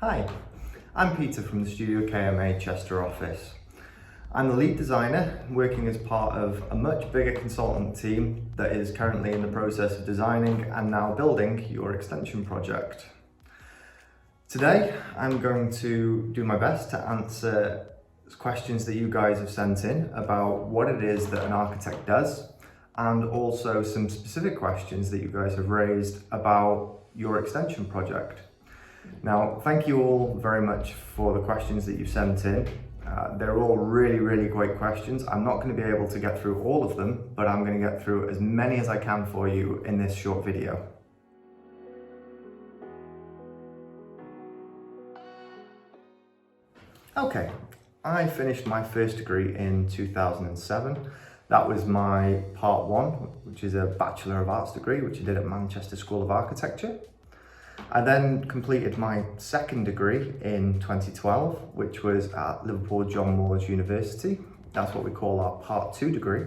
Hi, I'm Peter from the Studio KMA Chester office. I'm the lead designer working as part of a much bigger consultant team that is currently in the process of designing and now building your extension project. Today, I'm going to do my best to answer questions that you guys have sent in about what it is that an architect does, and also some specific questions that you guys have raised about your extension project. Now, thank you all very much for the questions that you've sent in. They're all really great questions. I'm not going to be able to get through all of them, but I'm going to get through as many as I can for you in this short video. Okay, I finished my first degree in 2007. That was my part one, which is a Bachelor of Arts degree, which I did at Manchester School of Architecture. I then completed my second degree in 2012, which was at Liverpool John Moores University. That's what we call our part two degree.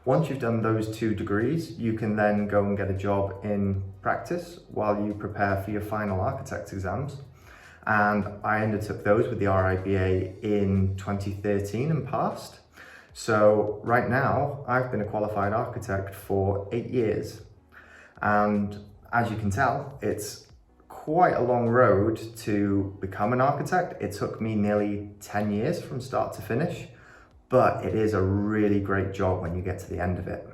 Once you've done those 2 degrees, you can then go and get a job in practice while you prepare for your final architect exams. And I undertook those with the RIBA in 2013 and passed. So right now, I've been a qualified architect for 8 years. And as you can tell, it's quite a long road to become an architect. It took me nearly 10 years from start to finish, but it is a really great job when you get to the end of it.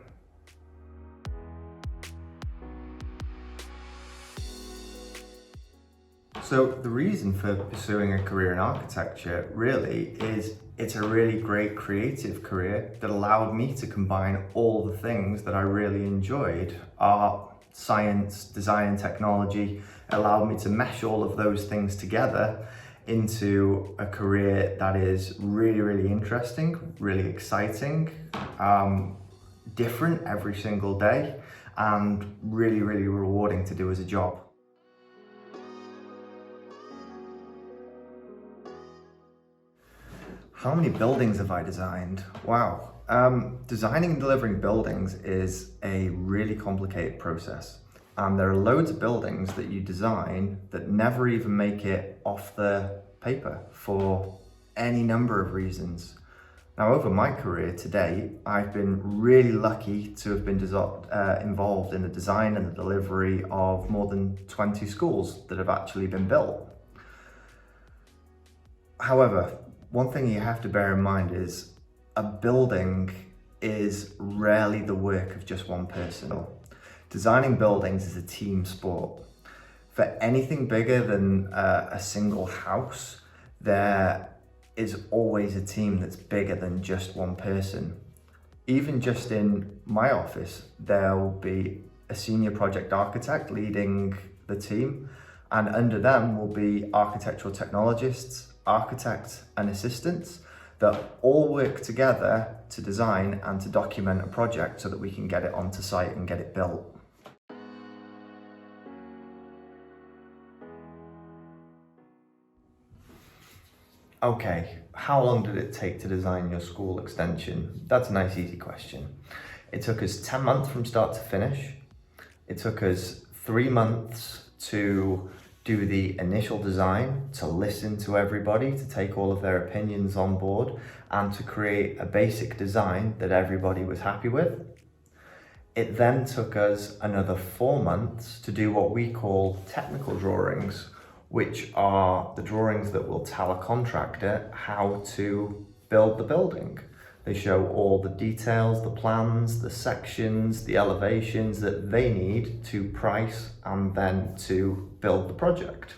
So the reason for pursuing a career in architecture really is it's a really great creative career that allowed me to combine all the things that I really enjoyed: art, science, design and technology. It allowed me to mesh all of those things together into a career that is really interesting, really exciting, different every single day, and really rewarding to do as a job. How many buildings have I designed? Wow. Designing and delivering buildings is a really complicated process. And there are loads of buildings that you design that never even make it off the paper for any number of reasons. Now, over my career to date, I've been really lucky to have been involved in the design and the delivery of more than 20 schools that have actually been built. However, one thing you have to bear in mind is a building is rarely the work of just one person. Designing buildings is a team sport. For anything bigger than a single house, there is always a team that's bigger than just one person. Even just in my office, there will be a senior project architect leading the team, and under them will be architectural technologists, architects and assistants that all work together to design and to document a project so that we can get it onto site and get it built. Okay, how long did it take to design your school extension? That's a nice easy question. It took us 10 months from start to finish. It took us 3 months to do the initial design, to listen to everybody, to take all of their opinions on board, and to create a basic design that everybody was happy with. It then took us another 4 months to do what we call technical drawings, which are the drawings that will tell a contractor how to build the building. They show all the details, the plans, the sections, the elevations that they need to price and then to build the project.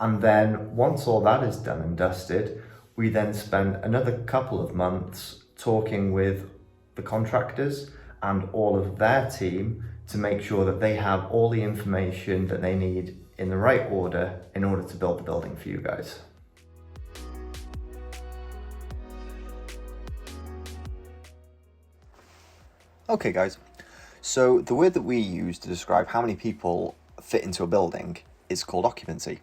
And then once all that is done and dusted, we then spend another couple of months talking with the contractors and all of their team to make sure that they have all the information that they need in the right order in order to build the building for you guys. Okay guys, so the word that we use to describe how many people fit into a building is called occupancy.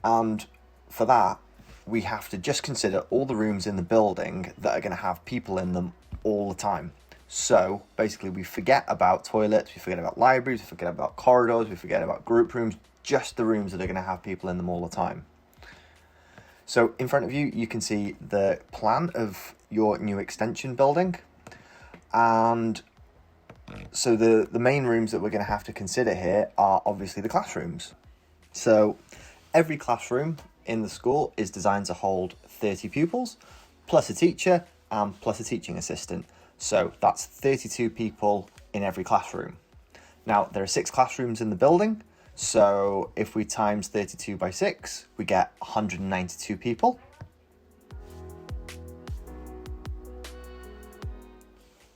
And for that, we have to just consider all the rooms in the building that are going to have people in them all the time. So basically we forget about toilets, we forget about libraries, we forget about corridors, we forget about group rooms, just the rooms that are going to have people in them all the time. So in front of you, you can see the plan of your new extension building. And so the main rooms that we're going to have to consider here are obviously the classrooms. So every classroom in the school is designed to hold 30 pupils, plus a teacher and plus a teaching assistant. So that's 32 people in every classroom. Now, there are 6 classrooms in the building. So if we times 32 by 6, we get 192 people.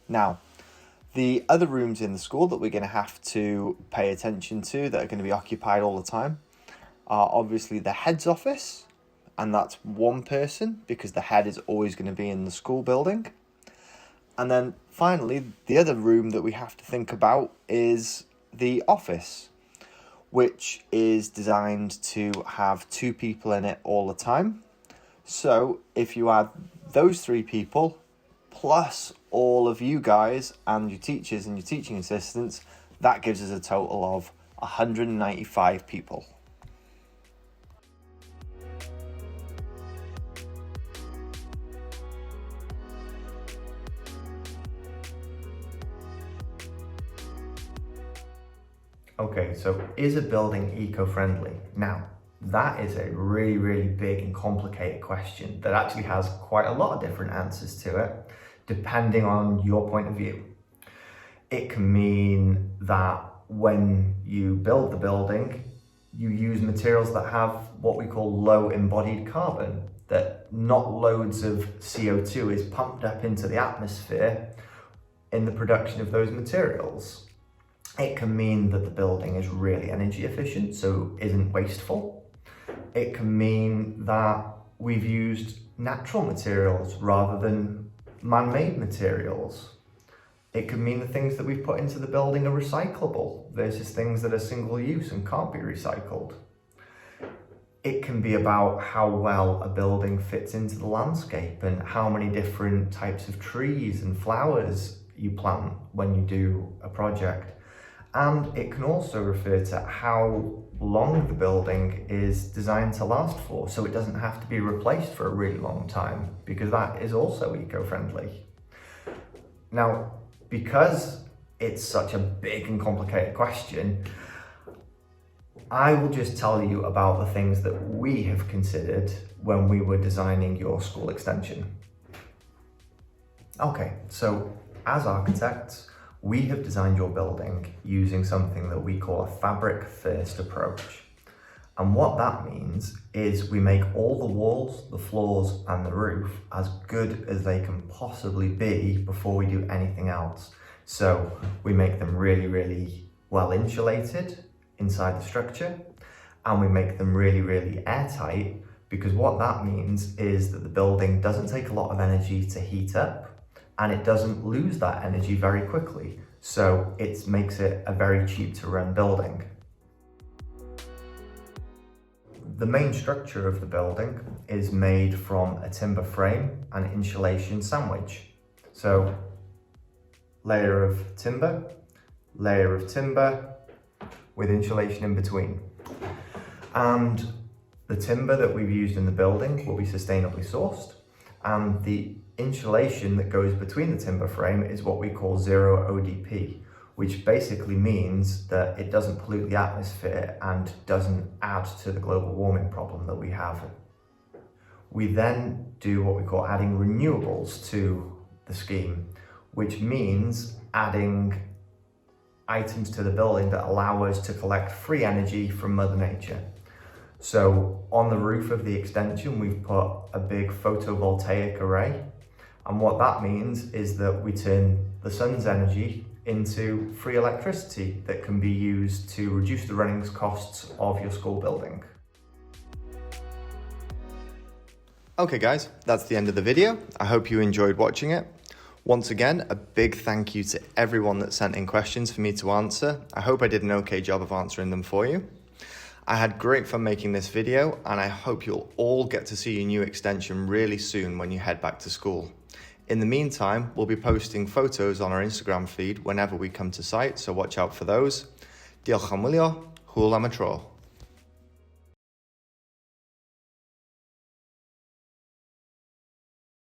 Now, the other rooms in the school that we're going to have to pay attention to that are going to be occupied all the time are obviously the head's office, and that's one person because the head is always going to be in the school building. And then finally, the other room that we have to think about is the office, which is designed to have 2 people in it all the time. So if you add those 3 people, plus all of you guys and your teachers and your teaching assistants, that gives us a total of 195 people. Okay, so is a building eco-friendly? Now, that is a really, really big and complicated question that actually has quite a lot of different answers to it, depending on your point of view. It can mean that when you build the building, you use materials that have what we call low embodied carbon, that not loads of CO2 is pumped up into the atmosphere in the production of those materials. It can mean that the building is really energy efficient, so isn't wasteful. It can mean that we've used natural materials rather than man-made materials. It can mean the things that we've put into the building are recyclable versus things that are single use and can't be recycled. It can be about how well a building fits into the landscape and how many different types of trees and flowers you plant when you do a project. And it can also refer to how long the building is designed to last for, so it doesn't have to be replaced for a really long time, because that is also eco-friendly. Now, because it's such a big and complicated question, I will just tell you about the things that we have considered when we were designing your school extension. Okay, so as architects, we have designed your building using something that we call a fabric first approach. And what that means is we make all the walls, the floors and the roof as good as they can possibly be before we do anything else. So we make them really, really well insulated inside the structure, and we make them really, really airtight, because what that means is that the building doesn't take a lot of energy to heat up, and it doesn't lose that energy very quickly. So it makes it a very cheap to run building. The main structure of the building is made from a timber frame and insulation sandwich. So layer of timber with insulation in between. And the timber that we've used in the building will be sustainably sourced, and the insulation that goes between the timber frame is what we call zero ODP, which basically means that it doesn't pollute the atmosphere and doesn't add to the global warming problem that we have. We then do what we call adding renewables to the scheme, which means adding items to the building that allow us to collect free energy from Mother Nature. So on the roof of the extension, we've put a big photovoltaic array. And what that means is that we turn the sun's energy into free electricity that can be used to reduce the running costs of your school building. Okay guys, that's the end of the video. I hope you enjoyed watching it. Once again, a big thank you to everyone that sent in questions for me to answer. I hope I did an okay job of answering them for you. I had great fun making this video, and I hope you'll all get to see your new extension really soon when you head back to school. In the meantime, we'll be posting photos on our Instagram feed whenever we come to site, so watch out for those. Diolch am wylio, hwyl am y tro.